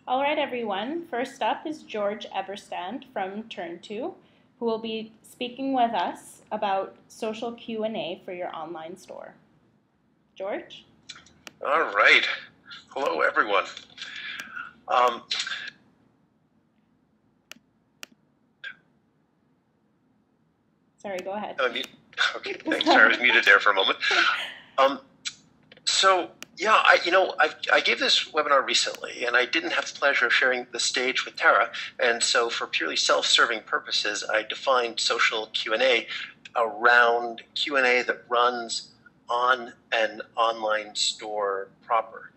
All right, everyone. First up is George Eberstadt from TurnTo, who will be speaking with us about social Q&A for your online store. George? All right. Hello, everyone. Sorry, go ahead. Okay, thanks. Sorry, I was muted there for a moment. I gave this webinar recently, and I didn't have the pleasure of sharing the stage with Tara. And so for purely self-serving purposes, I defined social Q&A around Q&A that runs on an online store proper.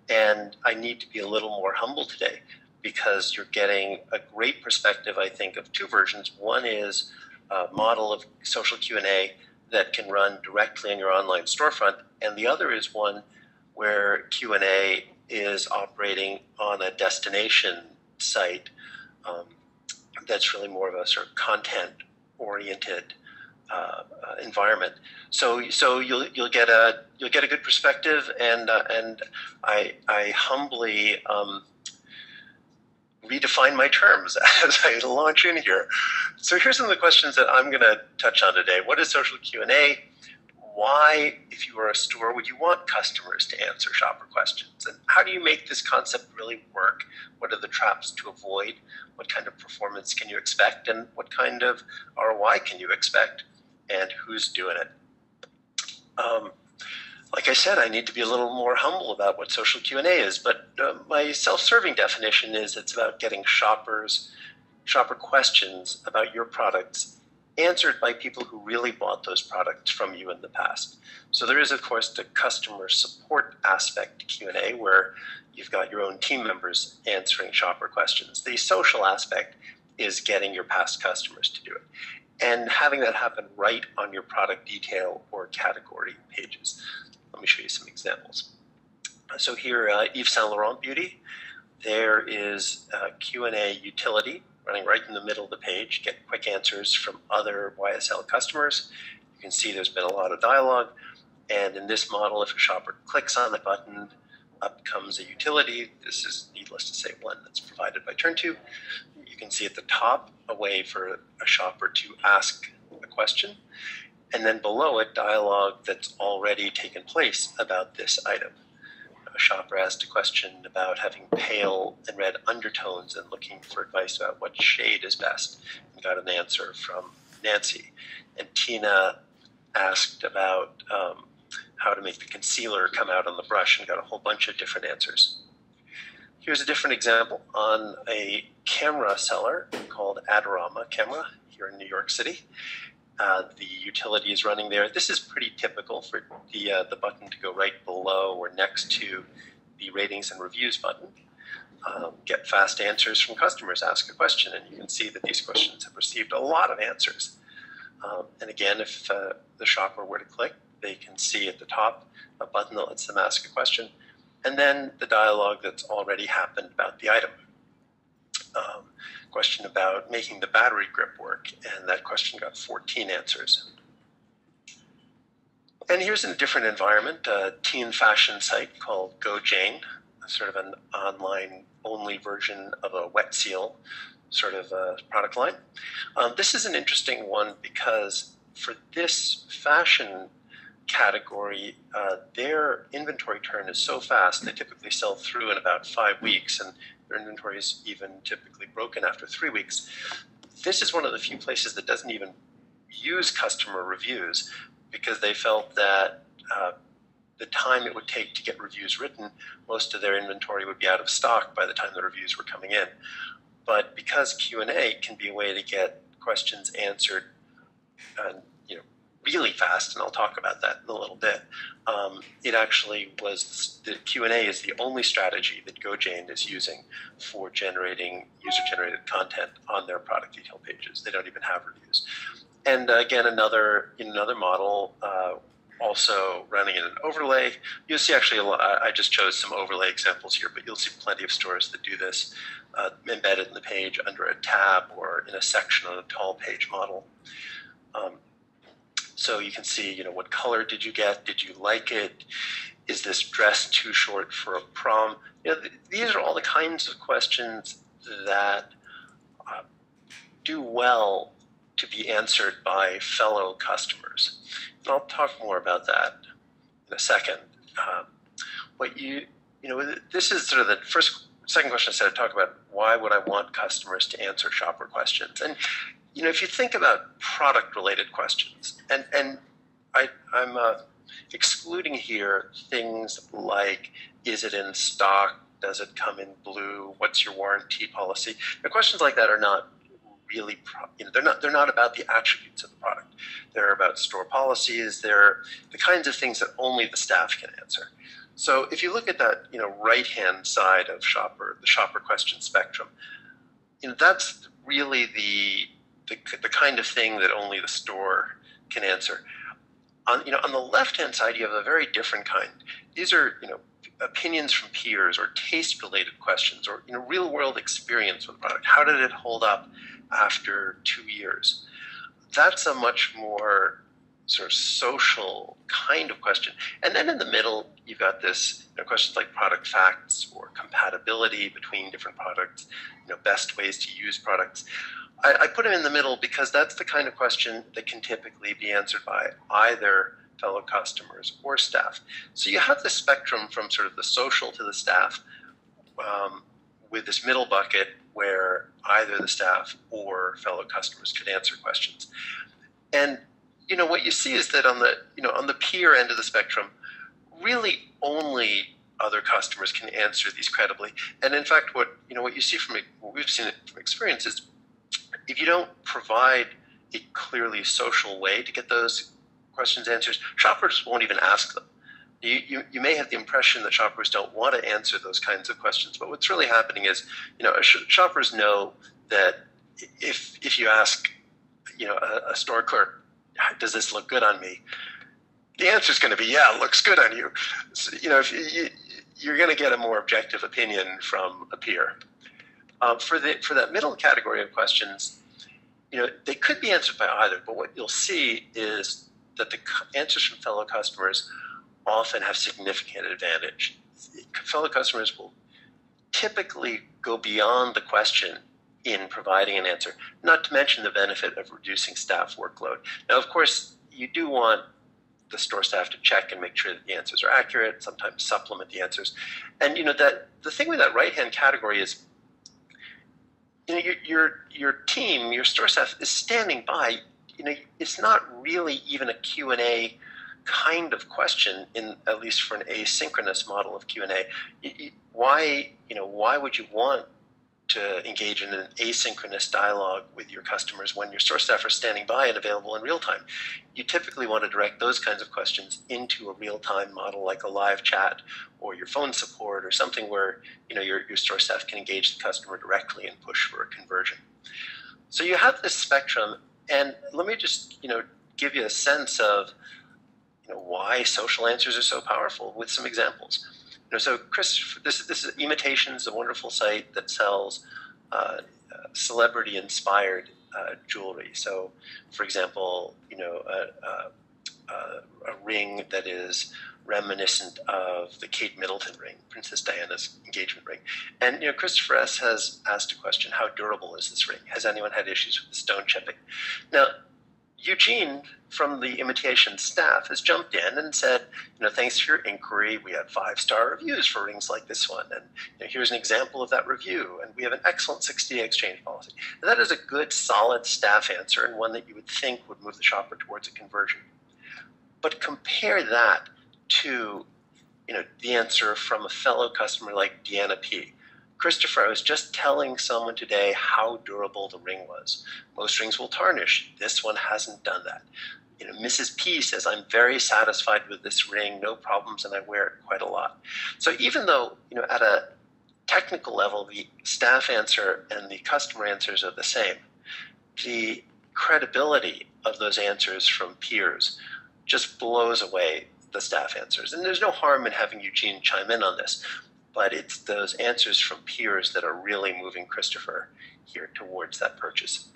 And I need to be a little more humble today because you're getting a great perspective, I think, of two versions. One is a model of social Q&A that can run directly in your online storefront, and the other is one where Q&A is operating on a destination site that's really more of a sort of content-oriented environment. So you'll get a good perspective, and I humbly redefine my terms as I launch in here. So here's some of the questions that I'm going to touch on today. What is social Q&A? Why, if you are a store, would you want customers to answer shopper questions? And how do you make this concept really work? What are the traps to avoid? What kind of performance can you expect? And what kind of ROI can you expect? And who's doing it? Like I said, I need to be a little more humble about what social Q&A is, but my self-serving definition is it's about getting shopper questions about your products answered by people who really bought those products from you in the past. So there is, of course, the customer support aspect to Q&A where you've got your own team members answering shopper questions. The social aspect is getting your past customers to do it and having that happen right on your product detail or category pages. Let me show you some examples. So here, Yves Saint Laurent Beauty, there is a Q&A utility running right in the middle of the page, get quick answers from other YSL customers. You can see there's been a lot of dialogue. And in this model, if a shopper clicks on the button, up comes a utility. This is, needless to say, one that's provided by TurnTo. You can see at the top a way for a shopper to ask a question. And then below it, dialogue that's already taken place about this item. A shopper asked a question about having pale and red undertones and looking for advice about what shade is best, and got an answer from Nancy. And Tina asked about how to make the concealer come out on the brush and got a whole bunch of different answers. Here's a different example on a camera seller called Adorama Camera here in New York City. The utility is running there. This is pretty typical for the button to go right below or next to the ratings and reviews button. Get fast answers from customers, ask a question, and you can see that these questions have received a lot of answers. And again, if the shopper were to click, they can see at the top a button that lets them ask a question, and then the dialogue that's already happened about the item. Question about making the battery grip work, and that question got 14 answers. And here's in a different environment, a teen fashion site called Go Jane, sort of an online-only version of a wet seal sort of product line. This is an interesting one because for this fashion category, their inventory turn is so fast, they typically sell through in about 5 weeks, and their inventory is even typically broken after 3 weeks. This is one of the few places that doesn't even use customer reviews because they felt that the time it would take to get reviews written, most of their inventory would be out of stock by the time the reviews were coming in. But because Q&A can be a way to get questions answered really fast, and I'll talk about that in a little bit, it actually was, the Q&A is the only strategy that GoJane is using for generating user-generated content on their product detail pages. They don't even have reviews. And again, another model, also running in an overlay. You'll see actually, I just chose some overlay examples here, but you'll see plenty of stores that do this embedded in the page under a tab or in a section on a tall page model. So you can see, what color did you get? Did you like it? Is this dress too short for a prom? These are all the kinds of questions that do well to be answered by fellow customers. And I'll talk more about that in a second. This is sort of the second question I said, I talk about why would I want customers to answer shopper questions. And, if you think about product-related questions, and I'm excluding here things like, is it in stock? Does it come in blue? What's your warranty policy? The questions like that are not really, they're not about the attributes of the product. They're about store policies. They're the kinds of things that only the staff can answer. So if you look at that, right-hand side of the shopper question spectrum, that's really the kind of thing that only the store can answer. On the left-hand side, you have a very different kind. These are, opinions from peers or taste-related questions or, real-world experience with the product. How did it hold up after 2 years? That's a much more sort of social kind of question. And then in the middle, you've got this questions like product facts or compatibility between different products, best ways to use products. I put them in the middle because that's the kind of question that can typically be answered by either fellow customers or staff. So you have the spectrum from sort of the social to the staff with this middle bucket where either the staff or fellow customers could answer questions. And what you see is that on the peer end of the spectrum, really only other customers can answer these credibly. And in fact, what you see what we've seen from experience is if you don't provide a clearly social way to get those questions answered, shoppers won't even ask them. You may have the impression that shoppers don't want to answer those kinds of questions, but what's really happening is, shoppers know that if you ask, a store clerk, does this look good on me? The answer is going to be, yeah, it looks good on you. So, you're going to get a more objective opinion from a peer. For that middle category of questions, they could be answered by either, but what you'll see is that the answers from fellow customers often have significant advantage. Fellow customers will typically go beyond the question in providing an answer, not to mention the benefit of reducing staff workload. Now, of course, you do want the store staff to check and make sure that the answers are accurate, sometimes supplement the answers. And that the thing with that right-hand category is your team, your store staff is standing by. It's not really even a Q&A kind of question, at least for an asynchronous model of Q&A. Why would you want to engage in an asynchronous dialogue with your customers when your store staff are standing by and available in real time? You typically want to direct those kinds of questions into a real-time model like a live chat or your phone support or something where your store staff can engage the customer directly and push for a conversion. So you have this spectrum, and let me just give you a sense of why social answers are so powerful with some examples. So Chris, this is Imitations, a wonderful site that sells celebrity-inspired jewelry. So, for example, a ring that is reminiscent of the Kate Middleton ring, Princess Diana's engagement ring. And Christopher S. has asked a question: how durable is this ring? Has anyone had issues with the stone chipping? Now, Eugene from the Imitation staff has jumped in and said, thanks for your inquiry. We have 5-star reviews for rings like this one. And here's an example of that review. And we have an excellent 60-day exchange policy. And that is a good, solid staff answer and one that you would think would move the shopper towards a conversion. But compare that to, the answer from a fellow customer like Deanna P. Christopher, I was just telling someone today how durable the ring was. Most rings will tarnish. This one hasn't done that. Mrs. P says, I'm very satisfied with this ring, no problems, and I wear it quite a lot. So even though, at a technical level, the staff answer and the customer answers are the same, the credibility of those answers from peers just blows away the staff answers. And there's no harm in having Eugene chime in on this, but it's those answers from peers that are really moving Christopher here towards that purchase.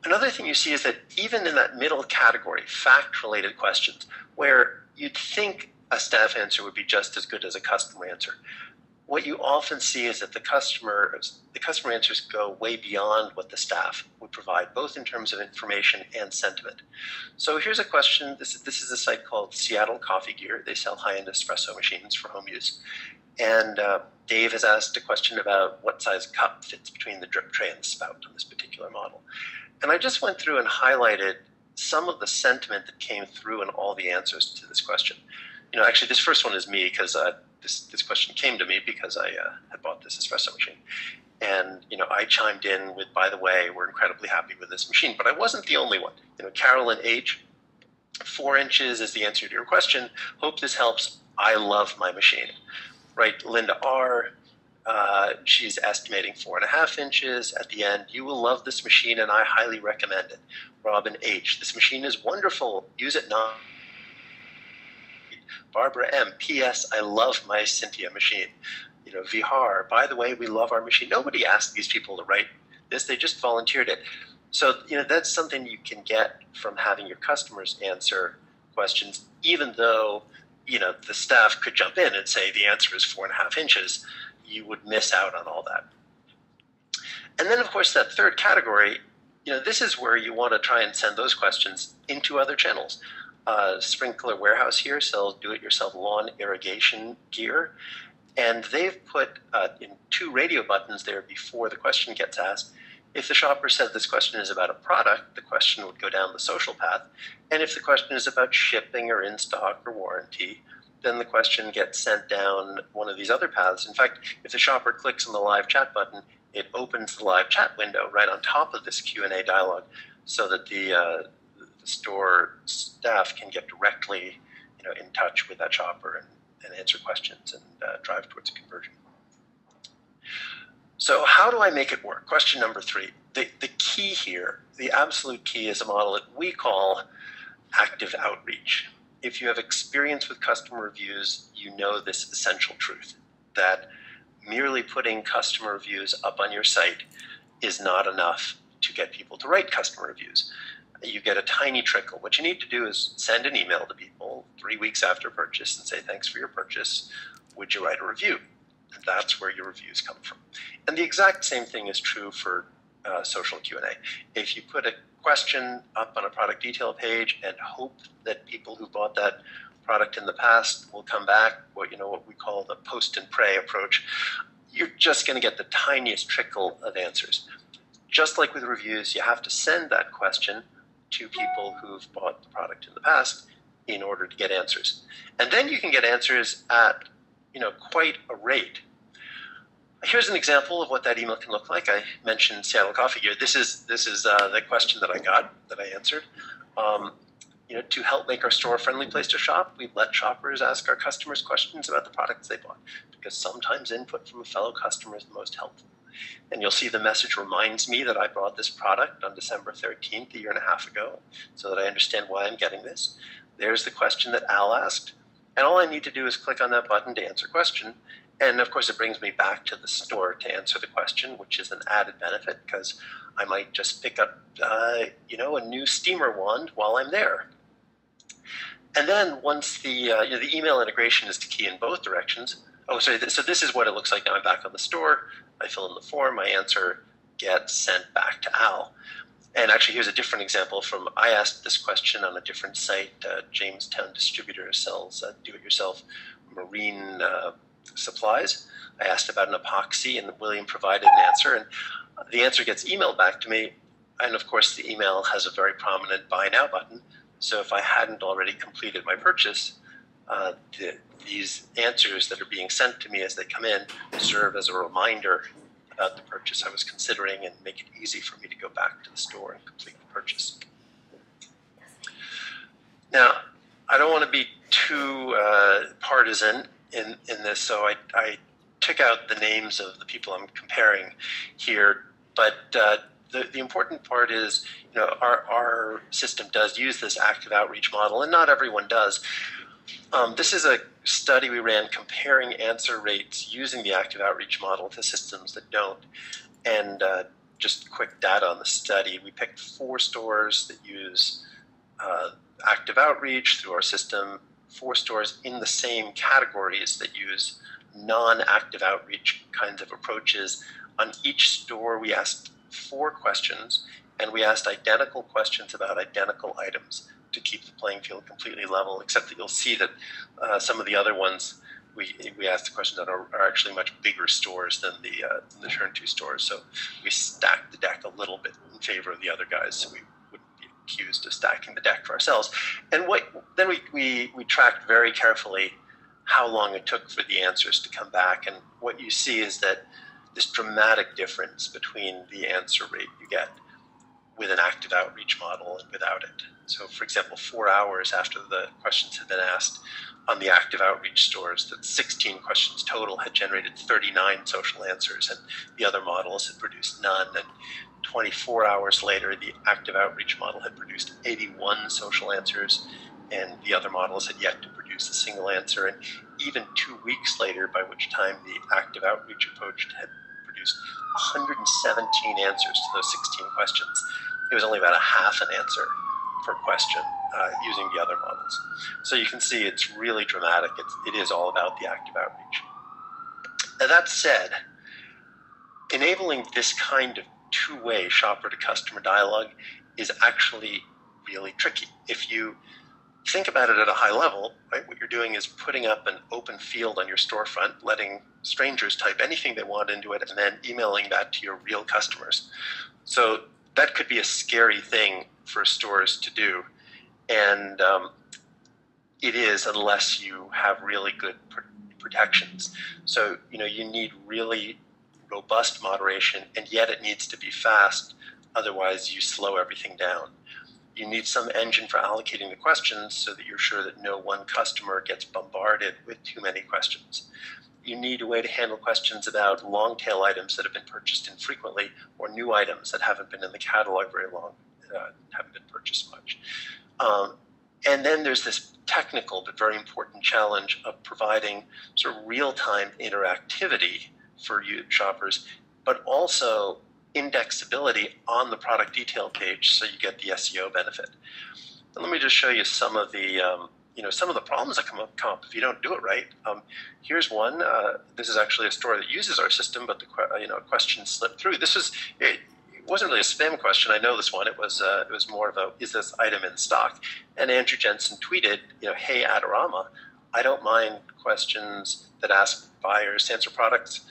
Another thing you see is that even in that middle category, fact-related questions, where you'd think a staff answer would be just as good as a customer answer, what you often see is that the customer answers go way beyond what the staff would provide, both in terms of information and sentiment. So here's a question. This is a site called Seattle Coffee Gear. They sell high-end espresso machines for home use. And Dave has asked a question about what size cup fits between the drip tray and the spout on this particular model. And I just went through and highlighted some of the sentiment that came through in all the answers to this question. Actually, this first one is me, because this question came to me because I had bought this espresso machine. And, I chimed in with, by the way, we're incredibly happy with this machine. But I wasn't the only one. Carolyn H., 4 inches is the answer to your question. Hope this helps. I love my machine. Right, Linda R., she's estimating 4.5 inches. At the end, you will love this machine and I highly recommend it. Robin H., this machine is wonderful. Use it now. Barbara M., P.S. I love my Cynthia machine. Vihar, by the way, we love our machine. Nobody asked these people to write this. They just volunteered it. So, that's something you can get from having your customers answer questions, even though, the staff could jump in and say the answer is 4.5 inches. You would miss out on all that. And then, of course, that third category, this is where you want to try and send those questions into other channels. Sprinkler Warehouse here sells do-it-yourself lawn irrigation gear. And they've put in 2 radio buttons there before the question gets asked. If the shopper said this question is about a product, the question would go down the social path. And if the question is about shipping or in-stock or warranty, then the question gets sent down one of these other paths. In fact, if the shopper clicks on the live chat button, it opens the live chat window right on top of this Q&A dialogue so that the store staff can get directly in touch with that shopper and answer questions and drive towards a conversion. So how do I make it work? Question number 3. The key here, the absolute key, is a model that we call active outreach. If you have experience with customer reviews, you know this essential truth, that merely putting customer reviews up on your site is not enough to get people to write customer reviews. You get a tiny trickle. What you need to do is send an email to people 3 weeks after purchase and say, thanks for your purchase. Would you write a review? And that's where your reviews come from. And the exact same thing is true for social Q&A. If you put a question up on a product detail page and hope that people who bought that product in the past will come back, what we call the post and pray approach, you're just going to get the tiniest trickle of answers. Just like with reviews, you have to send that question to people who've bought the product in the past in order to get answers. And then you can get answers at quite a rate. Here's an example of what that email can look like. I mentioned Seattle Coffee Gear. This is the question that I got, that I answered. To help make our store a friendly place to shop, we let shoppers ask our customers questions about the products they bought, because sometimes input from a fellow customer is the most helpful. And you'll see the message reminds me that I bought this product on December 13th, a year and a half ago, so that I understand why I'm getting this. There's the question that Al asked. And all I need to do is click on that button to answer question. And of course, it brings me back to the store to answer the question, which is an added benefit because I might just pick up, a new steamer wand while I'm there. And then once the email integration is the key in both directions. Oh, sorry. So this is what it looks like now. I'm back on the store. I fill in the form. My answer gets sent back to Al. And actually, here's a different example from, I asked this question on a different site. Jamestown Distributor sells do-it-yourself marine supplies. I asked about an epoxy, and William provided an answer. And the answer gets emailed back to me. And of course, the email has a very prominent Buy Now button. So if I hadn't already completed my purchase, these answers that are being sent to me as they come in serve as a reminder about the purchase I was considering and make it easy for me to go back to the store and complete the purchase. Now, I don't want to be too partisan in this, so I took out the names of the people I'm comparing here, but the important part is, our system does use this active outreach model, and not everyone does. This is a study we ran comparing answer rates using the active outreach model to systems that don't. And just quick data on the study. We picked 4 stores that use active outreach through our system, 4 stores in the same categories that use non-active outreach kinds of approaches. On each store, we asked 4 questions, and we asked identical questions about identical items to keep the playing field completely level, except that you'll see that some of the other ones, we asked the questions that are actually much bigger stores than the TurnTo stores. So we stacked the deck a little bit in favor of the other guys, so we wouldn't be accused of stacking the deck for ourselves. And then we tracked very carefully how long it took for the answers to come back. And what you see is that this dramatic difference between the answer rate you get with an active outreach model and without it. So for example, 4 hours after the questions had been asked on the active outreach stores, that 16 questions total had generated 39 social answers, and the other models had produced none. And 24 hours later, the active outreach model had produced 81 social answers, and the other models had yet to produce a single answer. And even 2 weeks later, by which time the active outreach approach had produced 117 answers to those 16 questions. It was only about a half an answer per question using the other models. So you can see it's really dramatic. It is all about the active outreach. Now, that said, enabling this kind of two-way shopper-to-customer dialogue is actually really tricky. If you think about it at a high level, right, what you're doing is putting up an open field on your storefront, letting strangers type anything they want into it, and then emailing that to your real customers. So that could be a scary thing for stores to do, and it is, unless you have really good protections. So you need really robust moderation, and yet it needs to be fast, otherwise you slow everything down. You need some engine for allocating the questions so that you're sure that no one customer gets bombarded with too many questions. You need a way to handle questions about long tail items that have been purchased infrequently, or new items that haven't been in the catalog very long, haven't been purchased much. And then there's this technical but very important challenge of providing sort of real-time interactivity for you shoppers, but also indexability on the product detail page so you get the SEO benefit. And let me just show you some of the some of the problems that come up if you don't do it right. Here's one. This is actually a store that uses our system, but the question slipped through. It wasn't really a spam question. I know this one. It was more of a, is this item in stock? And Andrew Jensen tweeted, hey Adorama, I don't mind questions that ask buyers to answer products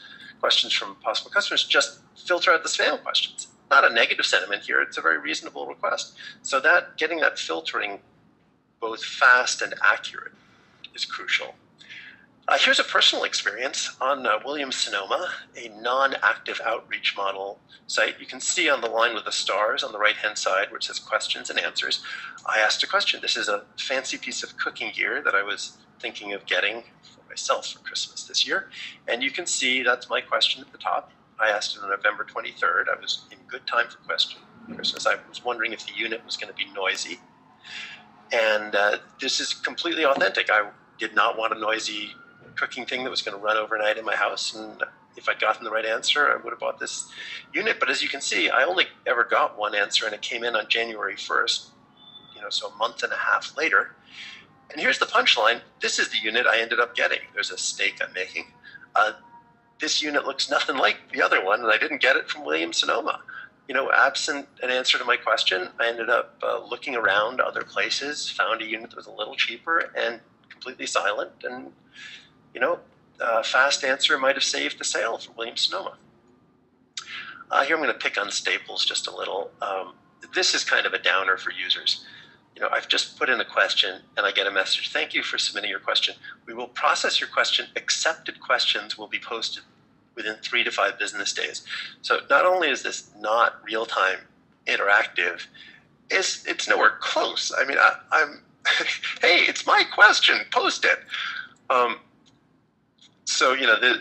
questions from possible customers. Just filter out the spam questions. Not a negative sentiment here. It's a very reasonable request. So that getting that filtering both fast and accurate is crucial. Here's a personal experience on Williams-Sonoma, a non-active outreach model site. You can see on the line with the stars on the right-hand side where it says questions and answers. I asked a question. This is a fancy piece of cooking gear that I was thinking of getting for myself for Christmas this year. And you can see that's my question at the top. I asked it on November 23rd. I was in good time for Christmas. I was wondering if the unit was going to be noisy. And this is completely authentic. I did not want a noisy cooking thing that was going to run overnight in my house. And if I'd gotten the right answer, I would have bought this unit. But as you can see, I only ever got one answer, and it came in on January 1st, so a month and a half later. And here's the punchline. This is the unit I ended up getting. There's a steak I'm making. This unit looks nothing like the other one, and I didn't get it from Williams-Sonoma. Absent an answer to my question, I ended up looking around other places, found a unit that was a little cheaper and completely silent, and fast answer might have saved the sale for Williams-Sonoma. Here I'm going to pick on Staples just a little. This is kind of a downer for users. I've just put in a question and I get a message. Thank you for submitting your question. We will process your question. Accepted questions will be posted within 3 to 5 business days. So not only is this not real-time interactive, it's nowhere close. I mean, I'm hey, it's my question, post it. So,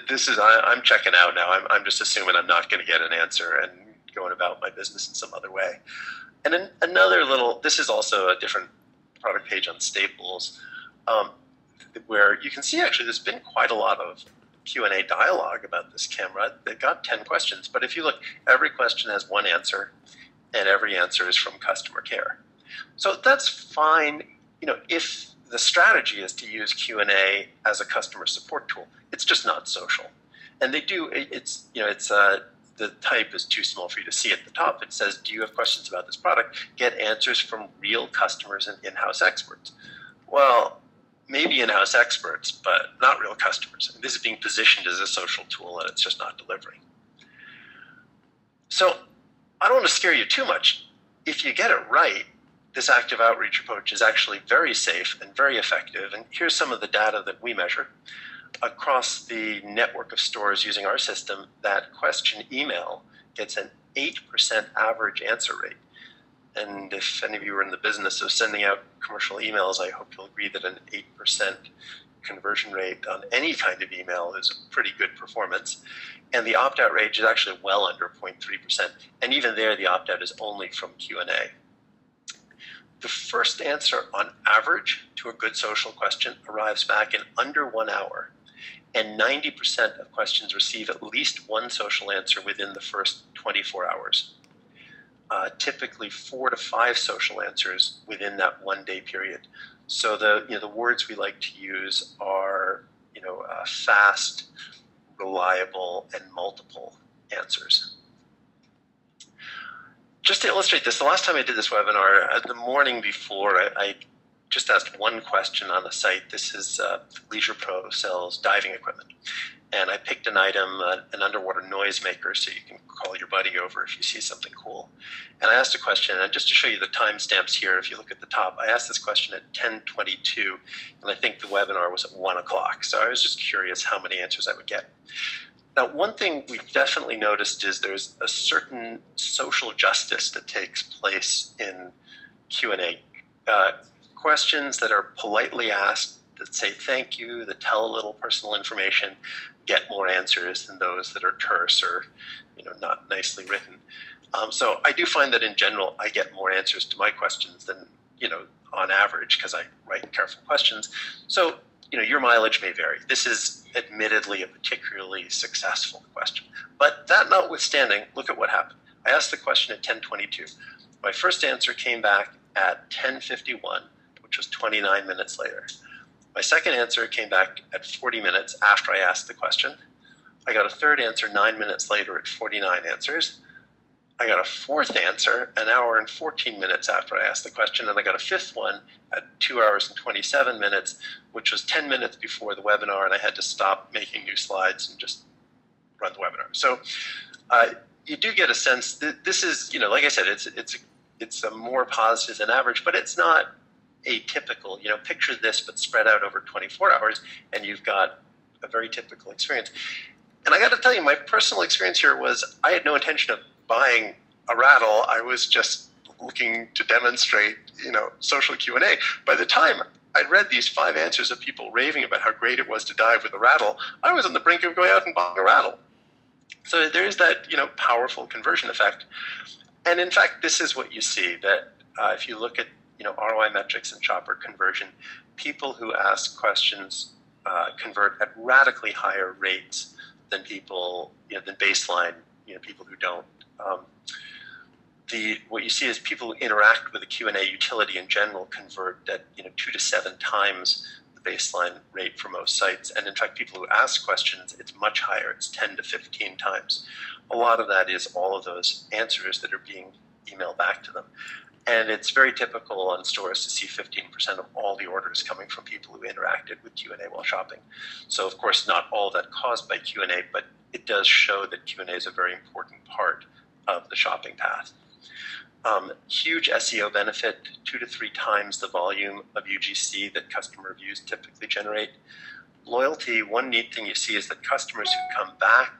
this is, I'm checking out now. I'm just assuming I'm not going to get an answer and going about my business in some other way. And then another this is also a different product page on Staples, where you can see actually there's been quite a lot of Q&A dialogue about this camera. They've got 10 questions, but if you look, every question has one answer, and every answer is from customer care. So that's fine, if the strategy is to use Q&A as a customer support tool. It's just not social. And they do, the type is too small for you to see at the top. It says, do you have questions about this product? Get answers from real customers and in-house experts. Well, maybe in-house experts, but not real customers. And this is being positioned as a social tool, and it's just not delivering. So I don't want to scare you too much. If you get it right, this active outreach approach is actually very safe and very effective. And here's some of the data that we measure. Across the network of stores using our system, that question email gets an 8% average answer rate. And if any of you are in the business of sending out commercial emails, I hope you'll agree that an 8% conversion rate on any kind of email is a pretty good performance. And the opt-out rate is actually well under 0.3%. And even there, the opt-out is only from Q&A. The first answer on average to a good social question arrives back in under 1 hour. And 90% of questions receive at least one social answer within the first 24 hours. Typically 4 to 5 social answers within that 1 day period. So the words we like to use are fast, reliable, and multiple answers. Just to illustrate this, the last time I did this webinar, the morning before, I just asked one question on the site. This is Leisure Pro sells diving equipment. And I picked an item, an underwater noisemaker, so you can call your buddy over if you see something cool. And I asked a question, and just to show you the timestamps here, if you look at the top, I asked this question at 10:22, and I think the webinar was at 1 o'clock. So I was just curious how many answers I would get. Now, one thing we've definitely noticed is there's a certain social justice that takes place in Q&A. Questions that are politely asked, that say thank you, that tell a little personal information, get more answers than those that are terse or not nicely written. So I do find that in general, I get more answers to my questions than, on average, because I write careful questions. So, your mileage may vary. This is admittedly a particularly successful question. But that notwithstanding, look at what happened. I asked the question at 10:22. My first answer came back at 10:51, which was 29 minutes later. My second answer came back at 40 minutes after I asked the question. I got a third answer 9 minutes later at 49 answers. I got a fourth answer an hour and 14 minutes after I asked the question, and I got a fifth one at 2 hours and 27 minutes, which was 10 minutes before the webinar, and I had to stop making new slides and just run the webinar. So you do get a sense that this is, like I said, it's a more positive than average, but it's not atypical. Picture this, but spread out over 24 hours, and you've got a very typical experience. And I got to tell you, my personal experience here was I had no intention of buying a rattle. I was just looking to demonstrate, social Q&A. By the time I'd read these 5 answers of people raving about how great it was to dive with a rattle, I was on the brink of going out and buying a rattle. So there's that, powerful conversion effect. And in fact, this is what you see, that if you look at ROI metrics and shopper conversion, people who ask questions convert at radically higher rates than people, than baseline, people who don't. What you see is people who interact with the Q&A utility in general convert at 2 to 7 times the baseline rate for most sites. And in fact, people who ask questions, it's much higher. It's 10 to 15 times. A lot of that is all of those answers that are being emailed back to them. And it's very typical on stores to see 15% of all the orders coming from people who interacted with Q&A while shopping. So of course, not all that caused by Q&A, but it does show that Q&A is a very important part of the shopping path. Huge SEO benefit, 2 to 3 times the volume of UGC that customer reviews typically generate. Loyalty, one neat thing you see is that customers who come back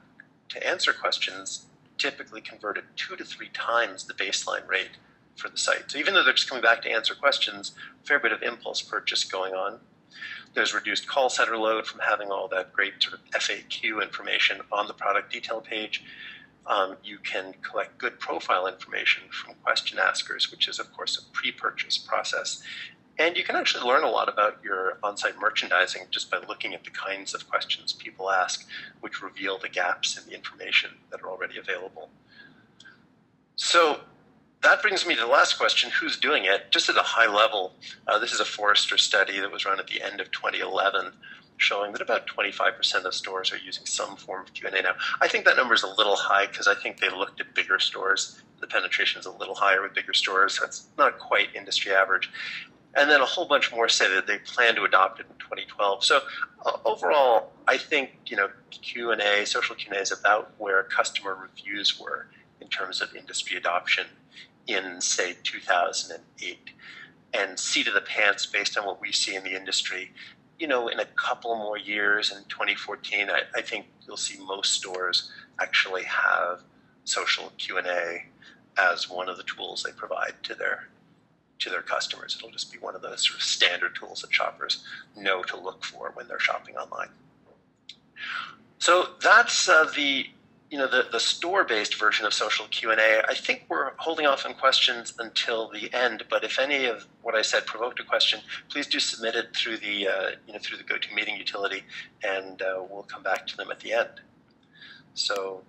to answer questions typically convert at 2 to 3 times the baseline rate for the site. So even though they're just coming back to answer questions, a fair bit of impulse purchase going on. There's reduced call center load from having all that great sort of FAQ information on the product detail page. You can collect good profile information from question askers, which is, of course, a pre-purchase process. And you can actually learn a lot about your on-site merchandising just by looking at the kinds of questions people ask, which reveal the gaps in the information that are already available. So that brings me to the last question, who's doing it? Just at a high level, this is a Forrester study that was run at the end of 2011, showing that about 25% of stores are using some form of Q&A now. I think that number is a little high because I think they looked at bigger stores. The penetration is a little higher with bigger stores. That's not quite industry average. And then a whole bunch more say that they plan to adopt it in 2012. So overall, I think Q&A, social Q&A is about where customer reviews were in terms of industry adoption in, say, 2008. And seat of the pants based on what we see in the industry. In a couple more years, in 2014, I think you'll see most stores actually have social Q&A as one of the tools they provide to their customers. It'll just be one of those sort of standard tools that shoppers know to look for when they're shopping online. So that's the store-based version of social Q&A. I think we're holding off on questions until the end, but if any of what I said provoked a question, please do submit it through the GoToMeeting utility, and we'll come back to them at the end. So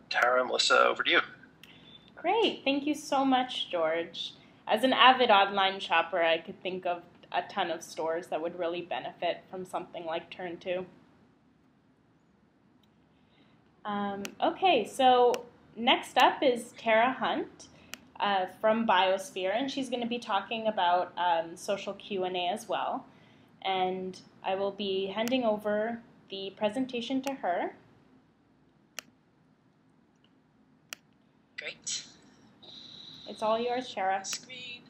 Tara, Melissa, over to you. Great, thank you so much, George. As an avid online shopper, I could think of a ton of stores that would really benefit from something like TurnTo. Okay, so next up is Tara Hunt from Buyosphere, and she's going to be talking about social Q&A as well. And I will be handing over the presentation to her. Great. It's all yours, Tara. Screen.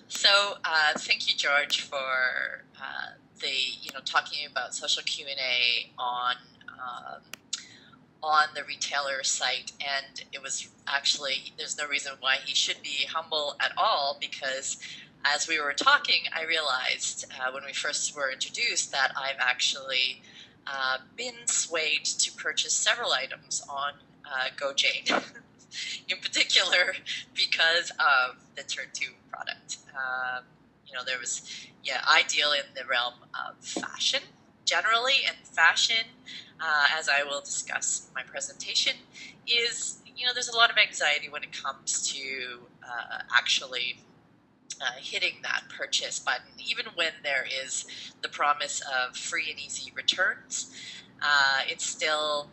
So thank you, George, for talking about social Q&A on the retailer site, and it was actually, there's no reason why he should be humble at all, because as we were talking, I realized when we first were introduced that I've actually been swayed to purchase several items on GoJane, in particular because of the TurnTo product. There was, I deal in the realm of fashion generally, and fashion, as I will discuss in my presentation, is, there's a lot of anxiety when it comes to actually hitting that purchase button, even when there is the promise of free and easy returns. It still,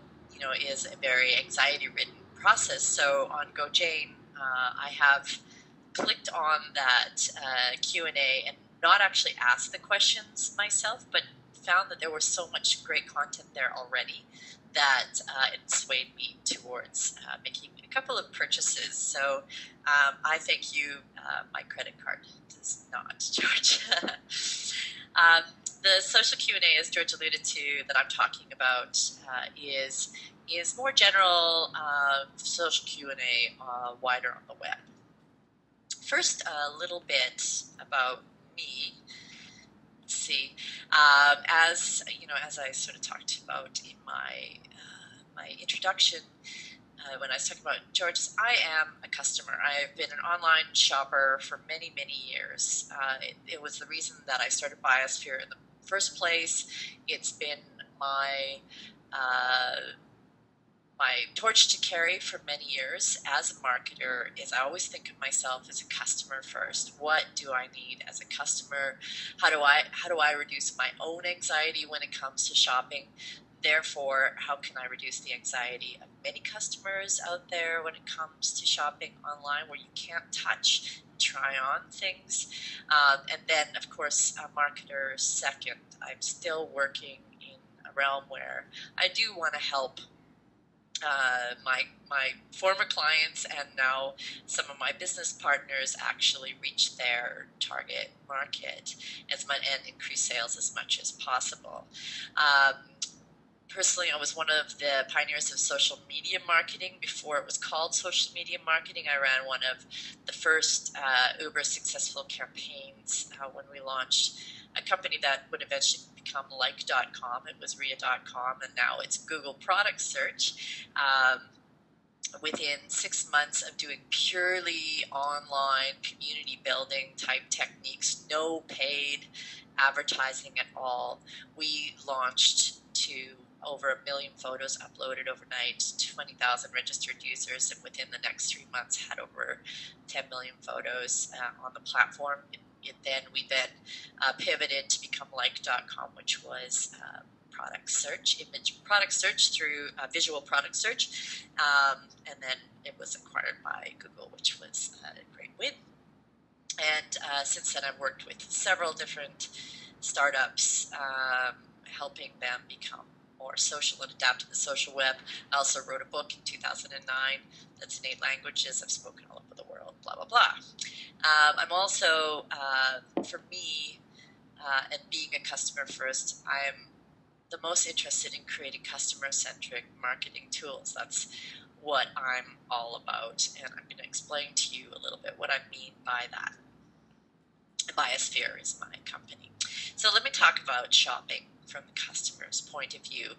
is a very anxiety-ridden process. So on GoJane, I have clicked on that Q&A and not actually asked the questions myself, but found that there was so much great content there already that it swayed me towards making a couple of purchases. So I thank you. My credit card does not, George. The social Q&A, as George alluded to, that I'm talking about is more general social Q&A wider on the web. First, a little bit about me. Let's see. As I sort of talked about in my introduction, when I was talking about George, I am a customer. I've been an online shopper for many, many years. It was the reason that I started Buyosphere in the first place. It's been my torch to carry for many years as a marketer. Is I always think of myself as a customer first. What do I need as a customer? How do I reduce my own anxiety when it comes to shopping? Therefore, how can I reduce the anxiety of many customers out there when it comes to shopping online, where you can't touch, try on things? And then, of course, a marketer second. I'm still working in a realm where I do want to help my former clients and now some of my business partners actually reach their target market and increase sales as much as possible. Personally, I was one of the pioneers of social media marketing before it was called social media marketing. I ran one of the first uber successful campaigns when we launched a company that would eventually become like.com. It was ria.com, and now it's Google product search. within 6 months of doing purely online community building type techniques, no paid advertising at all, we launched to over 1 million photos uploaded overnight, 20,000 registered users, and within the next 3 months had over 10 million photos on the platform. We then pivoted to become like.com, which was product search, image product search through visual product search, and then it was acquired by Google, which was a great win. And since then, I've worked with several different startups, helping them become more social and adapt to the social web. I also wrote a book in 2009 that's in 8 languages. I've spoken all over the world, blah, blah, blah. I'm also, for me, and being a customer first, I'm the most interested in creating customer-centric marketing tools. That's what I'm all about, and I'm going to explain to you a little bit what I mean by that. Buyosphere is my company. So let me talk about shopping from the customer's point of view,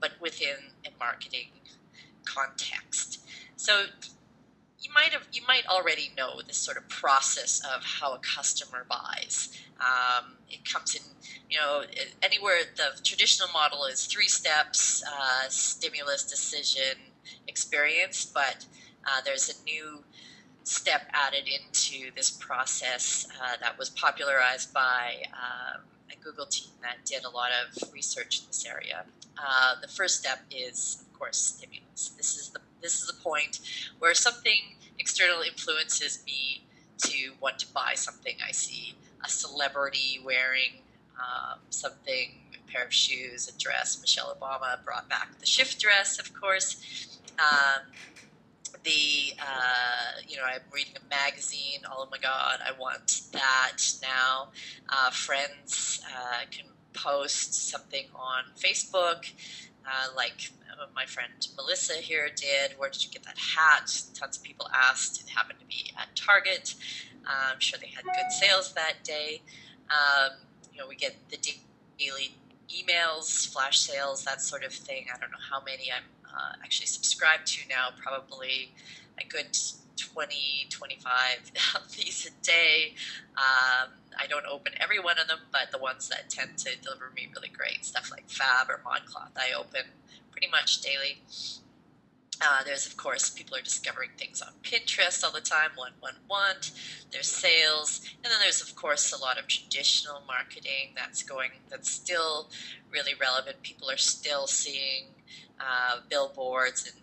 but within a marketing context. So you might already know this sort of process of how a customer buys. It comes in, anywhere the traditional model is 3 steps: stimulus, decision, experience. But there's a new step added into this process that was popularized by a Google team that did a lot of research in this area. The first step is, of course, stimulus. This is the point where something external influences me to want to buy something. I see a celebrity wearing something, a pair of shoes, a dress. Michelle Obama brought back the shift dress, of course. I'm reading a magazine. Oh my God, I want that now. Friends can post something on Facebook, like my friend Melissa here did. Where did you get that hat? Tons of people asked. It happened to be at Target. I'm sure they had good sales that day. We get the daily emails, flash sales, that sort of thing. I don't know how many I'm actually subscribed to now, probably a good 20, 25 of these a day. I don't open every one of them, but the ones that tend to deliver me really great stuff like Fab or ModCloth, I open pretty much daily. There's, of course, people are discovering things on Pinterest all the time, want. There's sales. And then there's, of course, a lot of traditional marketing that's still really relevant. People are still seeing billboards and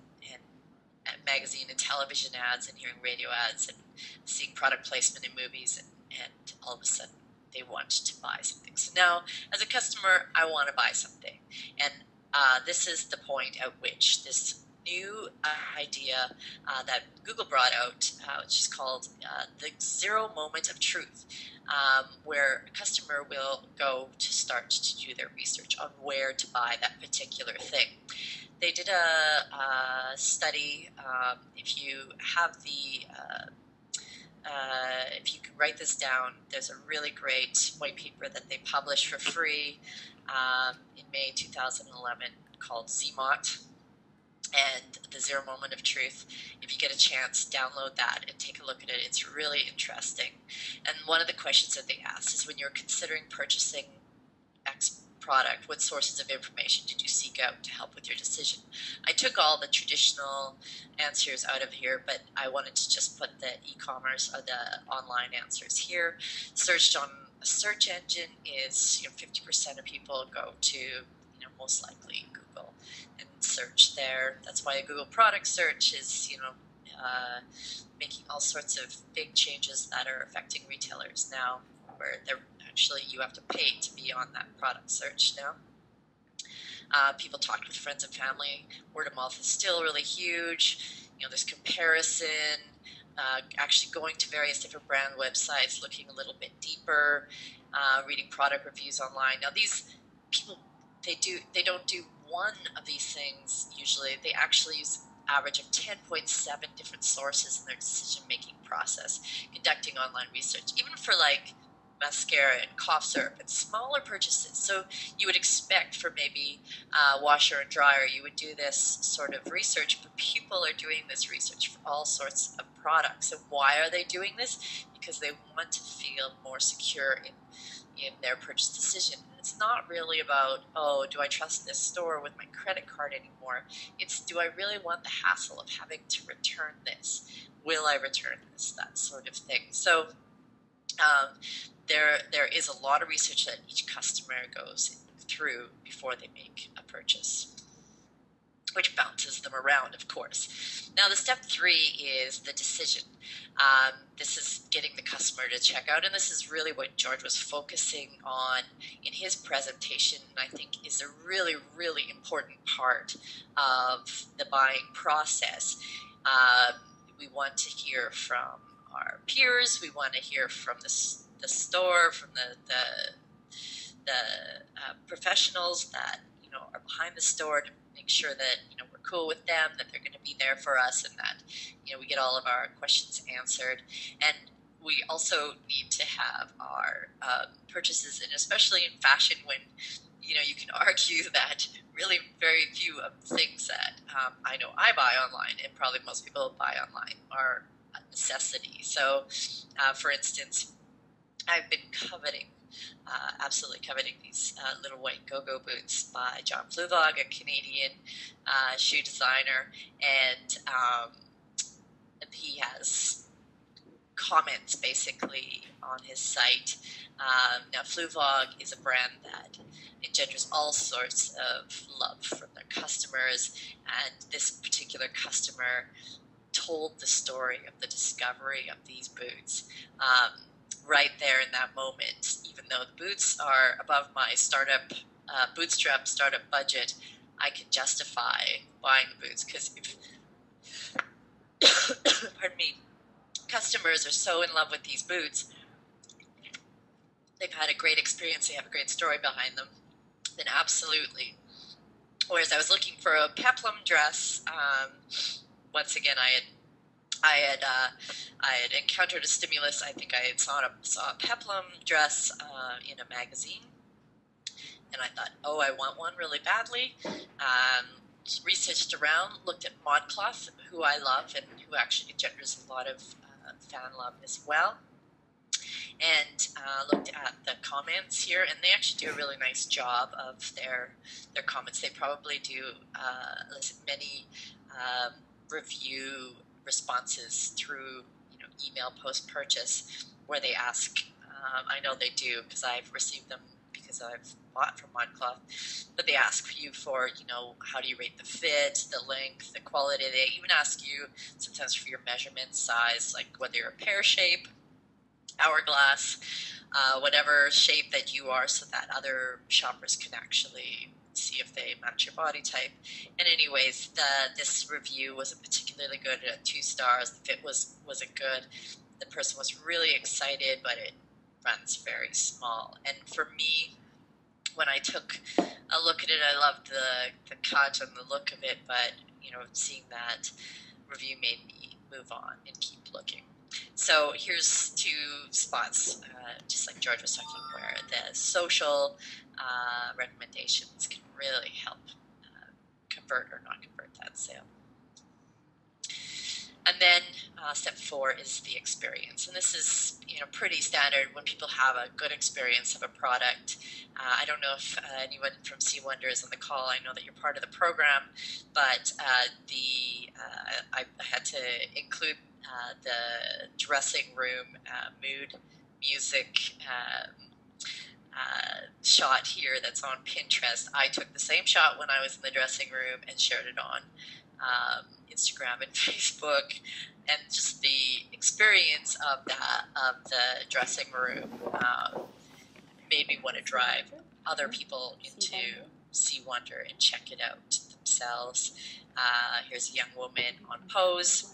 magazine and television ads and hearing radio ads and seeing product placement in movies, and all of a sudden they want to buy something. So now, as a customer, I want to buy something. And this is the point at which this new idea that Google brought out, which is called the 0 moment of truth, where a customer will go to start to do their research on where to buy that particular thing. They did a study. If you have if you can write this down, there's a really great white paper that they published for free in May 2011 called ZMOT. And the 0 moment of truth. If you get a chance, download that and take a look at it. It's really interesting. And one of the questions that they asked is, when you're considering purchasing X product, what sources of information did you seek out to help with your decision? I took all the traditional answers out of here, but I wanted to just put the e-commerce or the online answers here. Searched on a search engine is 50% of people go to most likely Google and search there. That's why a Google product search is making all sorts of big changes that are affecting retailers now, where they're actually, you have to pay to be on that product search now. People talked with friends and family. Word of mouth is still really huge. There's comparison, actually going to various different brand websites, looking a little bit deeper, reading product reviews online. Now these people, they don't do one of these things usually. They actually use average of 10.7 different sources in their decision-making process, conducting online research. Even for mascara and cough syrup and smaller purchases. So you would expect for maybe washer and dryer, you would do this sort of research, but people are doing this research for all sorts of products. And why are they doing this? Because they want to feel more secure in their purchase decision. And it's not really about, oh, do I trust this store with my credit card anymore? It's, do I really want the hassle of having to return this? Will I return this? That sort of thing. So there is a lot of research that each customer goes through before they make a purchase, which bounces them around, of course. Now, the step 3 is the decision. This is getting the customer to check out, and this is really what George was focusing on in his presentation, and I think is a really, really important part of the buying process. We want to hear from our peers. We want to hear from the store, from the professionals that are behind the store, to make sure that we're cool with them, that they're going to be there for us, and that we get all of our questions answered. And we also need to have our purchases, and especially in fashion, when you can argue that really very few of the things that I know I buy online, and probably most people buy online, are a necessity. So, for instance, I've been absolutely coveting these little white go-go boots by John Fluvog, a Canadian shoe designer, and he has comments basically on his site. Now, Fluvog is a brand that engenders all sorts of love from their customers, and this particular customer told the story of the discovery of these boots right there in that moment. Even though the boots are above my bootstrap startup budget, I can justify buying the boots, because if pardon me, customers are so in love with these boots, they've had a great experience, they have a great story behind them, then absolutely. Whereas I was looking for a peplum dress, once again, I had encountered a stimulus. I think I had saw a peplum dress in a magazine, and I thought, oh, I want one really badly. Researched around, looked at ModCloth, who I love and who actually engenders a lot of fan love as well, and looked at the comments here, and they actually do a really nice job of their comments. They probably do many review responses through email post-purchase, where they ask, I know they do because I've received them because I've bought from ModCloth, but they ask you for, how do you rate the fit, the length, the quality. They even ask you sometimes for your measurement, size, like whether you're a pear shape, hourglass, whatever shape that you are, so that other shoppers can actually see if they match your body type. And anyways, this review wasn't particularly good at 2 stars. The fit wasn't good. The person was really excited, but it runs very small. And for me, when I took a look at it, I loved the cut and the look of it, but seeing that review made me move on and keep looking. So here's 2 spots, just like George was talking, where the social recommendations can really help convert or not convert that sale. And then step 4 is the experience. And this is pretty standard when people have a good experience of a product. I don't know if anyone from Sea Wonder is on the call. I know that you're part of the program, but I had to include the dressing room mood music shot here that's on Pinterest. I took the same shot when I was in the dressing room and shared it on Instagram and Facebook, and just the experience of the dressing room made me want to drive other people into Sea Wonder and check it out themselves. Here's a young woman on pose,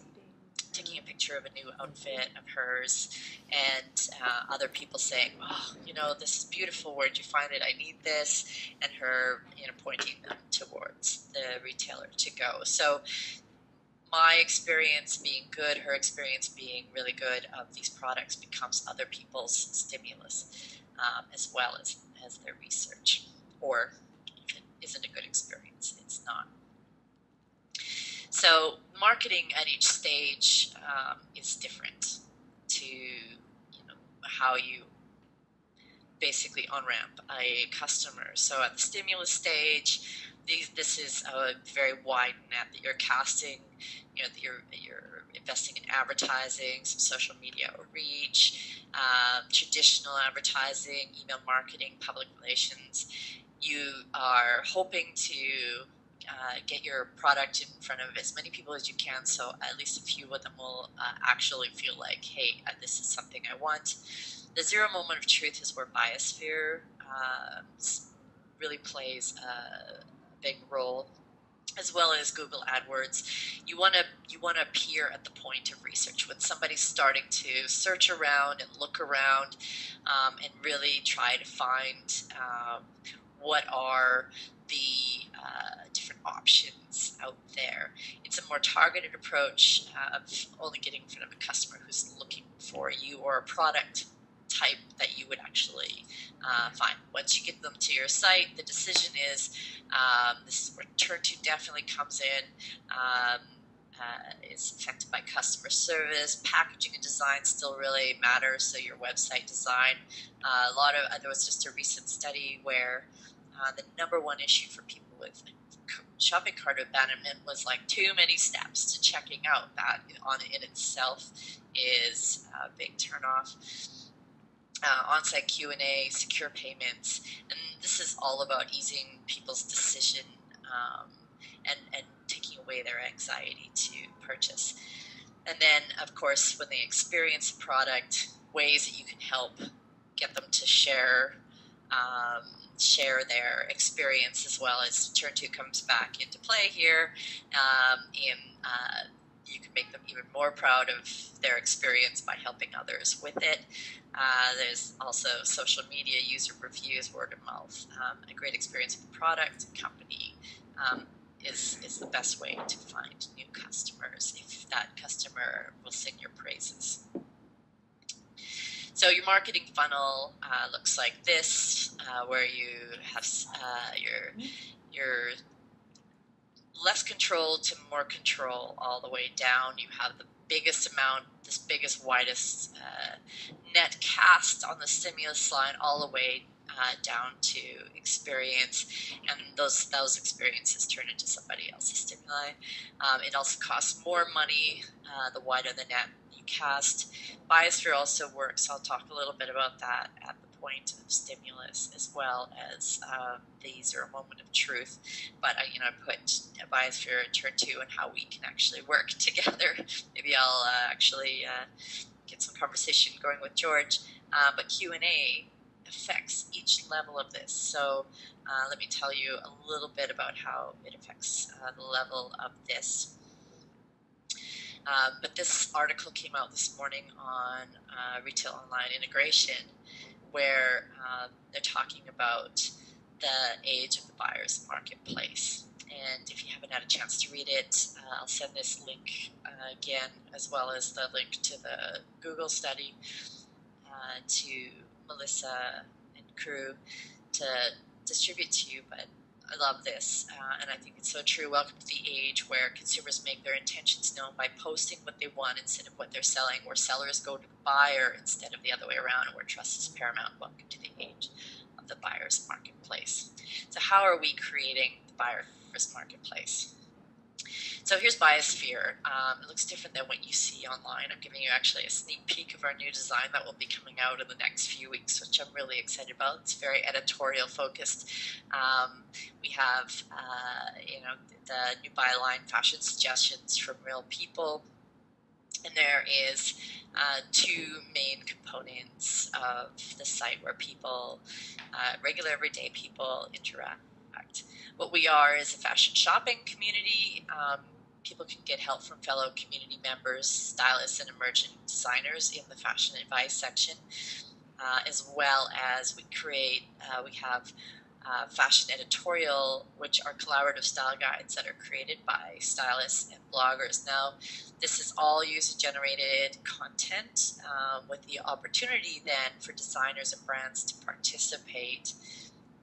taking a picture of a new outfit of hers, and other people saying, oh, this is beautiful, where'd you find it, I need this, and her pointing them towards the retailer to go. So my experience being good, her experience being really good of these products becomes other people's stimulus, as well as their research. Or if it isn't a good experience, it's not. So marketing at each stage is different to how you basically on-ramp a customer. So at the stimulus stage, this is a very wide net that you're casting. You're investing in advertising, some social media reach, traditional advertising, email marketing, public relations. You are hoping to get your product in front of as many people as you can, so at least a few of them will actually feel like, hey, this is something I want. The zero moment of truth is where Buyosphere really plays a big role, as well as Google AdWords. You want to appear at the point of research when somebody's starting to search around and look around, and really try to find what are the different options out there. It's a more targeted approach of only getting in front of a customer who's looking for you or a product type that you would actually find. Once you get them to your site, the decision is, this is where TurnTo definitely comes in. Is affected by customer service. Packaging and design still really matters, so your website design. There was just a recent study where the number one issue for people with shopping cart abandonment was like too many steps to checking out. That in itself is a big turnoff. On-site Q&A, secure payments, and this is all about easing people's decision and taking away their anxiety to purchase. And then, of course, when they experience the product, ways that you can help get them to share their experience, as well as TurnTo comes back into play here. You can make them even more proud of their experience by helping others with it. There's also social media, user reviews, word of mouth. A great experience with the product and company is the best way to find new customers, if that customer will sing your praises. So your marketing funnel looks like this, where you have your less control to more control all the way down. You have the biggest amount, this biggest, widest net cast on the stimulus line all the way down to experience, and those experiences turn into somebody else's stimuli. It also costs more money the wider the net you cast. Buyosphere also works. I'll talk a little bit about that at the point of stimulus, as well as the zero moment of truth. But I put Buyosphere and TurnTo and how we can actually work together. Maybe I'll actually get some conversation going with George. But Q&A affects each level of this. So let me tell you a little bit about how it affects the level of this. But this article came out this morning on retail online integration, where they're talking about the age of the buyer's marketplace. And if you haven't had a chance to read it, I'll send this link again, as well as the link to the Google study to Melissa and crew to distribute to you. But I love this, and I think it's so true. Welcome to the age where consumers make their intentions known by posting what they want instead of what they're selling, where sellers go to the buyer instead of the other way around, and where trust is paramount. Welcome to the age of the buyer's marketplace. So how are we creating the buyer's marketplace? So here's Buyosphere. It looks different than what you see online. I'm giving you actually a sneak peek of our new design that will be coming out in the next few weeks, which I'm really excited about. It's very editorial focused. We have, the new byline, fashion suggestions from real people. And there is two main components of the site where people, regular everyday people, interact. What we are is a fashion shopping community. People can get help from fellow community members, stylists, and emerging designers in the fashion advice section, as well as we have fashion editorial, which are collaborative style guides that are created by stylists and bloggers. Now, this is all user-generated content with the opportunity then for designers and brands to participate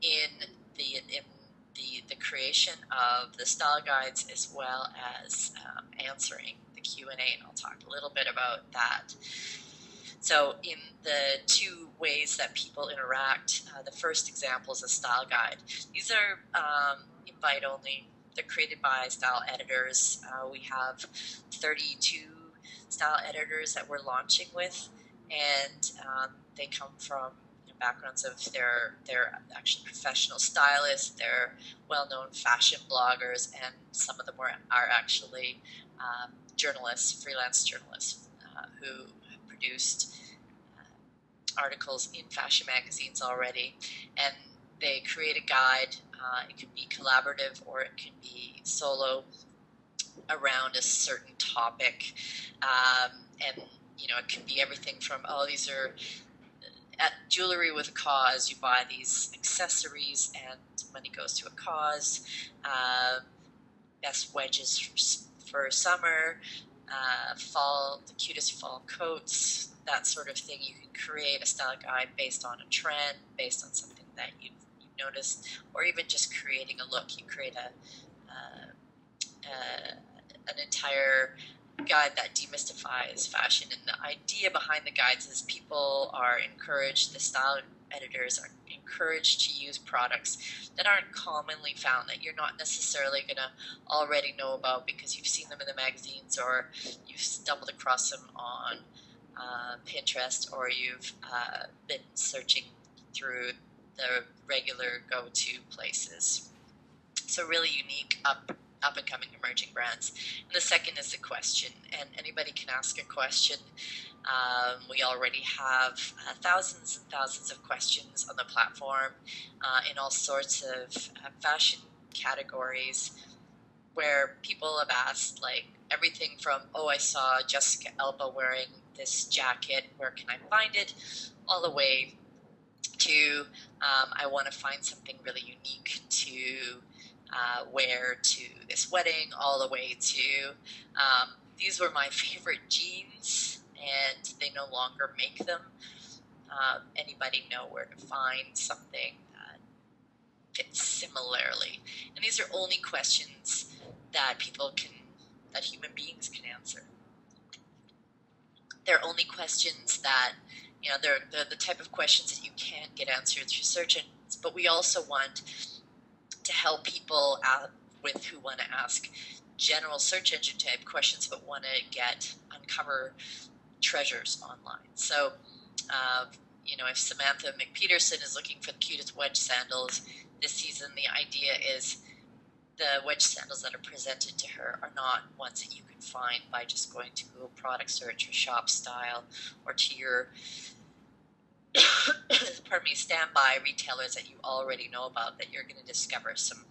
in the creation of the style guides, as well as answering the Q&A, and I'll talk a little bit about that. So in the two ways that people interact, the first example is a style guide. These are invite only. They're created by style editors. We have 32 style editors that we're launching with, and they come from backgrounds of they're actually professional stylists, they're well-known fashion bloggers, and some of them are actually journalists, freelance journalists who have produced articles in fashion magazines already, and they create a guide. It can be collaborative or it can be solo around a certain topic, and it can be everything from these are at jewelry with a cause. You buy these accessories and money goes to a cause. Best wedges for summer, fall, the cutest fall coats, that sort of thing. You can create a style guide based on a trend, based on something that you've noticed, or even just creating a look. You create an entire guide that demystifies fashion, and the idea behind the guides is people are encouraged, the style editors are encouraged to use products that aren't commonly found, that you're not necessarily going to already know about because you've seen them in the magazines, or you've stumbled across them on Pinterest, or you've been searching through the regular go-to places. So really unique, up-and-coming emerging brands. And the second is the question, and anybody can ask a question. We already have thousands and thousands of questions on the platform in all sorts of fashion categories, where people have asked like everything from, I saw Jessica Alba wearing this jacket, where can I find it, all the way to I want to find something really unique to wear to this wedding, all the way to these were my favorite jeans and they no longer make them. Anybody know where to find something that fits similarly? And these are only questions that that human beings can answer. They're only questions that, they're the type of questions that you can't get answered through search engines, but we also want to help people out with who want to ask general search engine type questions but want to uncover treasures online. So, if Samantha McPeterson is looking for the cutest wedge sandals this season, the idea is the wedge sandals that are presented to her are not ones that you can find by just going to Google product search or shop style or to your standby retailers that you already know about, that you're going to discover some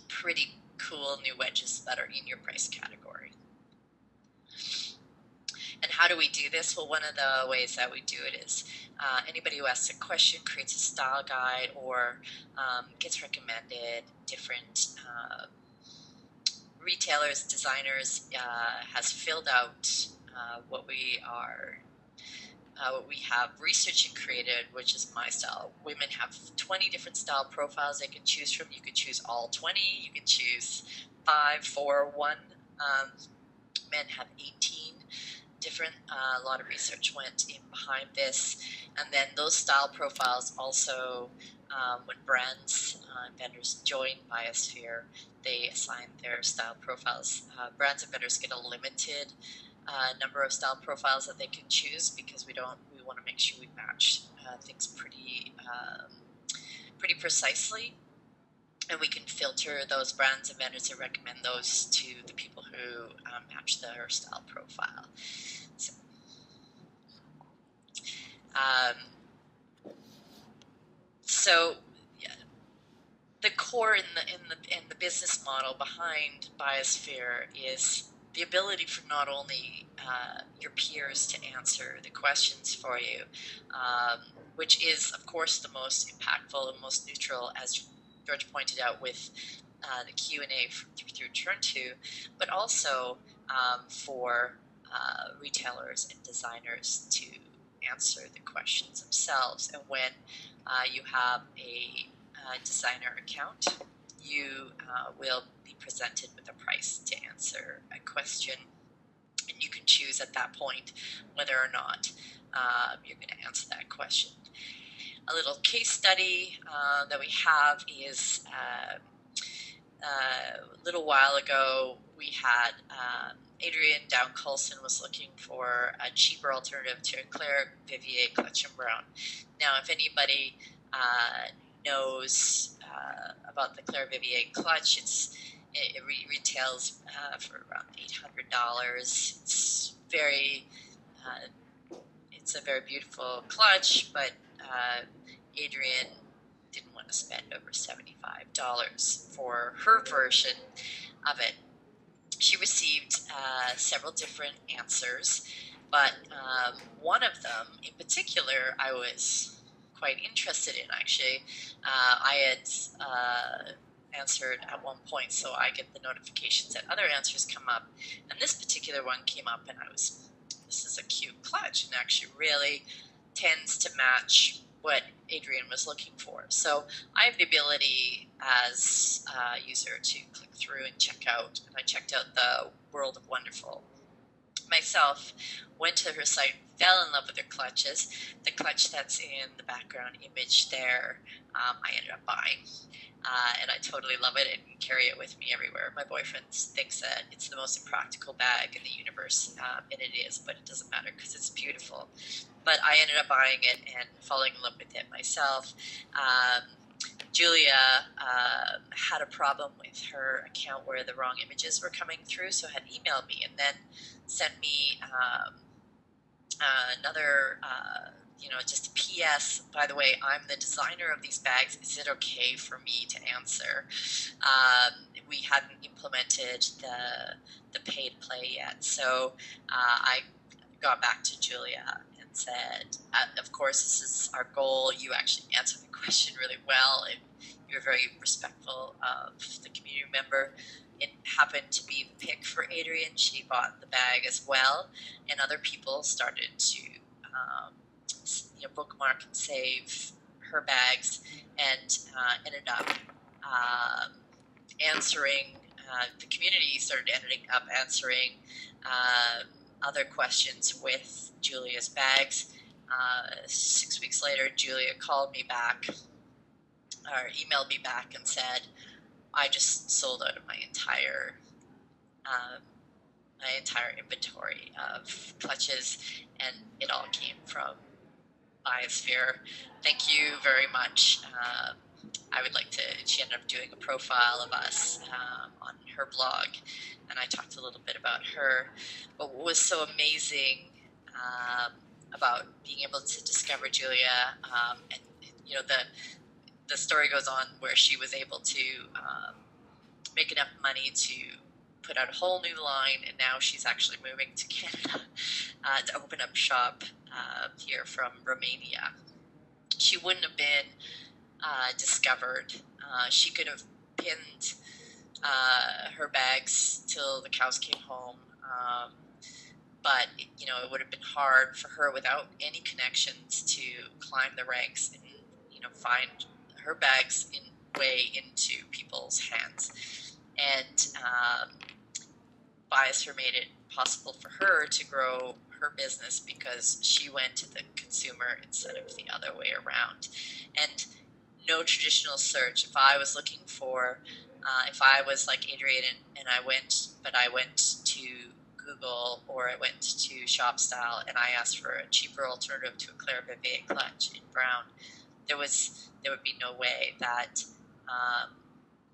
pretty cool new wedges that are in your price category. And how do we do this? Well, one of the ways that we do it is anybody who asks a question creates a style guide or gets recommended different retailers, designers, has filled out what we have researched and created, which is my style. Women have 20 different style profiles they can choose from. You can choose all 20. You can choose 5, 4, 1. Men have 18 different. A lot of research went in behind this. And then those style profiles also, when brands and vendors join Buyosphere, they assign their style profiles. Brands and vendors get a limited number of style profiles that they can choose, because we want to make sure we match things pretty precisely, and we can filter those brands and vendors and recommend those to the people who match their style profile. So the core in the business model behind Buyosphere is the ability for not only your peers to answer the questions for you, which is, of course, the most impactful and most neutral, as George pointed out with the Q&A through TurnTo, but also for retailers and designers to answer the questions themselves. And when you have a designer account, you will be presented with a price to answer a question, and you can choose at that point whether or not you're going to answer that question. A little case study that we have is a little while ago we had Adrian Down Colson was looking for a cheaper alternative to a Claire Vivier Clutch and Brown. Now, if anybody knows about the Claire Vivier clutch, it retails for around $800. It's it's a very beautiful clutch, but Adrian didn't want to spend over $75 for her version of it. She received several different answers, but one of them in particular I was quite interested in, actually. I had answered at one point, so I get the notifications that other answers come up, and this particular one came up, and this is a cute clutch, and actually really tends to match what Adrian was looking for. So I have the ability as a user to click through and check out, and I checked out the World of Wonderful myself, went to her site, fell in love with her clutches. The clutch that's in the background image there, I ended up buying. And I totally love it and carry it with me everywhere. My boyfriend thinks that it's the most impractical bag in the universe, and it is, but it doesn't matter because it's beautiful. But I ended up buying it and falling in love with it myself. Julia had a problem with her account where the wrong images were coming through, so had emailed me and then sent me another just a PS, by the way, I'm the designer of these bags. Is it okay for me to answer? We hadn't implemented the paid play yet. So I got back to Julia and said, of course, this is our goal. You actually answered the question really well, and you're very respectful of the community member. It happened to be the pick for Adrian. She bought the bag as well, and other people started to bookmark and save her bags, and ended up answering. The community started ending up answering other questions with Julia's bags. 6 weeks later, Julia called me back or emailed me back and said, "I just sold out of my entire inventory of clutches, and it all came from Buyosphere. Thank you very much." I would like to, she ended up doing a profile of us on her blog, and I talked a little bit about her. But what was so amazing about being able to discover Julia, and the story goes on where she was able to make enough money to put out a whole new line, and now she's actually moving to Canada to open up shop here from Romania. She wouldn't have been discovered. She could have pinned her bags till the cows came home, but it would have been hard for her without any connections to climb the ranks and find her bags way into people's hands. And Buyosphere made it possible for her to grow her business because she went to the consumer instead of the other way around. And no traditional search. If I was looking for, if I was like Adrian and I went to Google or I went to ShopStyle and I asked for a cheaper alternative to a Claire Vivier clutch in brown, there would be no way that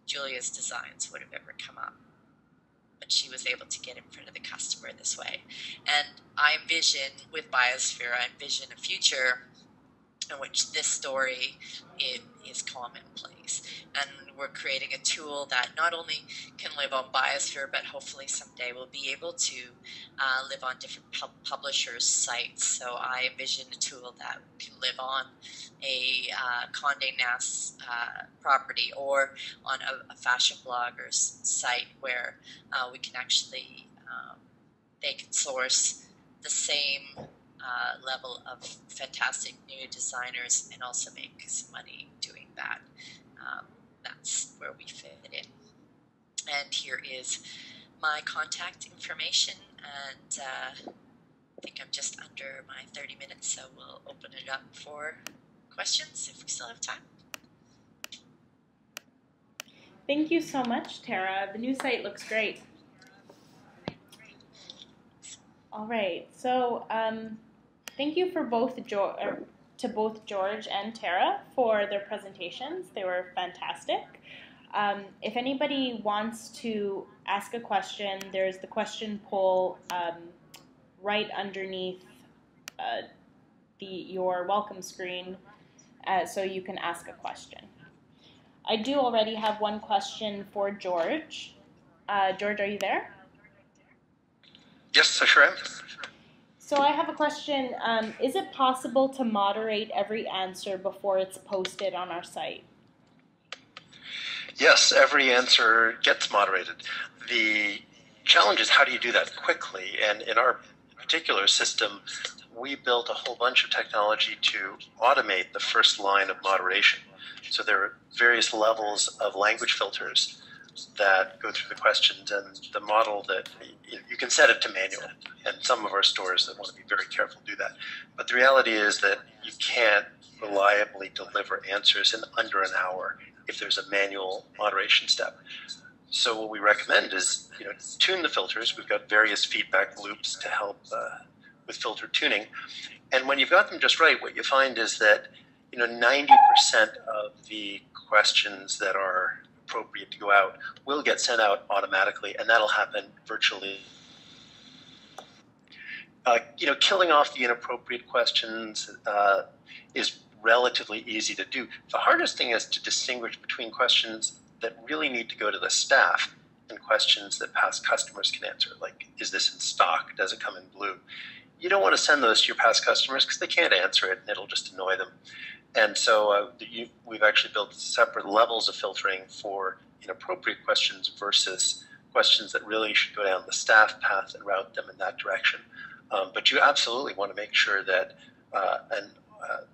Julia's designs would have ever come up. But she was able to get in front of the customer this way. And I envision, with Buyosphere, I envision a future in which this story is commonplace. And we're creating a tool that not only can live on Buyosphere, but hopefully someday will be able to live on different publishers' sites. So I envision a tool that can live on a Condé Nast property, or on a fashion blogger's site, where we can actually, they can source the same level of fantastic new designers and also make some money doing that. That's where we fit in. And here is my contact information, and I think I'm just under my 30 minutes, so we'll open it up for questions if we still have time. Thank you so much, Tara. The new site looks great. All right, so thank you for to both George and Tara for their presentations. They were fantastic. If anybody wants to ask a question, there's the question poll right underneath your welcome screen, so you can ask a question. I do already have one question for George. George, are you there? Yes, I sure am. So I have a question. Is it possible to moderate every answer before it's posted on our site? Yes, every answer gets moderated. The challenge is, how do you do that quickly? And in our particular system, we built a whole bunch of technology to automate the first line of moderation. So there are various levels of language filters that go through the questions, and the model that you can set it to manual. And some of our stores that want to be very careful do that. But the reality is that you can't reliably deliver answers in under an hour if there's a manual moderation step. So what we recommend is, tune the filters. We've got various feedback loops to help with filter tuning. And when you've got them just right, what you find is that 90% of the questions that are appropriate to go out will get sent out automatically, and that'll happen virtually. Killing off the inappropriate questions is relatively easy to do. The hardest thing is to distinguish between questions that really need to go to the staff and questions that past customers can answer, like, is this in stock? Does it come in blue? You don't want to send those to your past customers because they can't answer it and it'll just annoy them. And so we've actually built separate levels of filtering for inappropriate questions versus questions that really should go down the staff path and route them in that direction. But you absolutely want to make sure that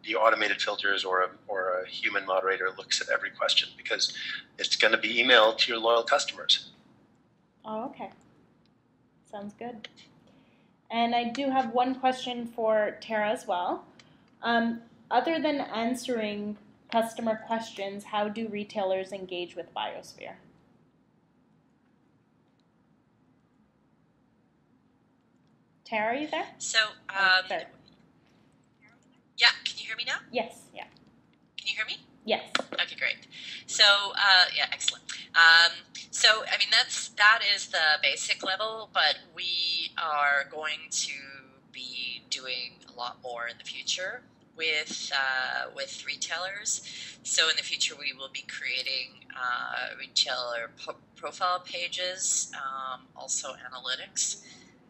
the automated filters or a human moderator looks at every question, because it's going to be emailed to your loyal customers. Oh, okay. Sounds good. And I do have one question for Tara as well. Other than answering customer questions, how do retailers engage with Buyosphere? Tara, are you there? So, yeah, can you hear me now? Yes, yeah. Can you hear me? Yes. Okay, great. So, yeah, excellent. So, I mean, that is the basic level, but we are going to be doing a lot more in the future with retailers. So in the future, we will be creating retailer profile pages, also analytics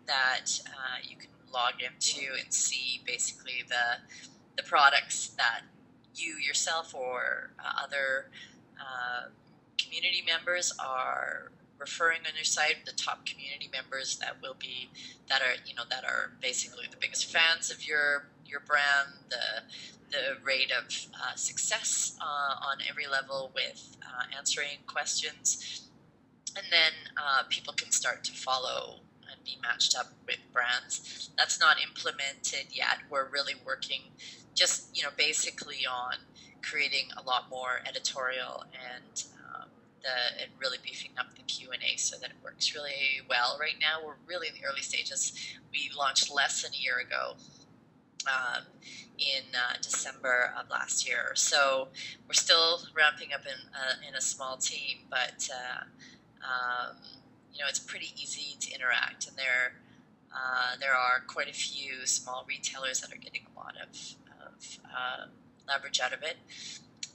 that you can log into and see basically the products that you yourself or other community members are referring on your site, the top community members that are basically the biggest fans of your brand, the rate of success on every level with answering questions, and then people can start to follow and be matched up with brands. That's not implemented yet. We're really working just basically on creating a lot more editorial and really beefing up the Q&A so that it works really well. Right now, we're really in the early stages. We launched less than a year ago in December of last year. So we're still ramping up in a small team, but it's pretty easy to interact, and there are quite a few small retailers that are getting a lot of leverage out of it.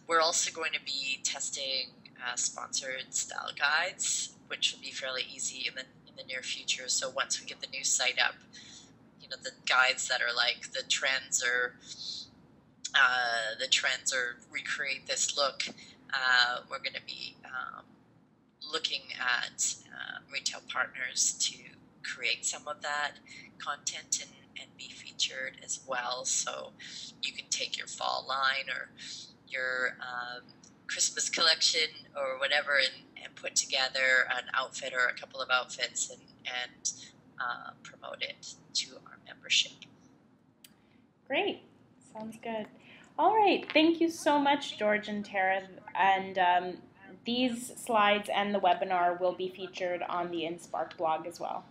We're also going to be testing sponsored style guides, which will be fairly easy in the near future. So once we get the new site up, the guides that are like the trends or recreate this look, we're going to be looking at retail partners to create some of that content and be featured as well. So you can take your fall line or your Christmas collection or whatever and put together an outfit or a couple of outfits and promote it to our membership. Great. Sounds good. All right. Thank you so much, George and Tara. And these slides and the webinar will be featured on the InSpark blog as well.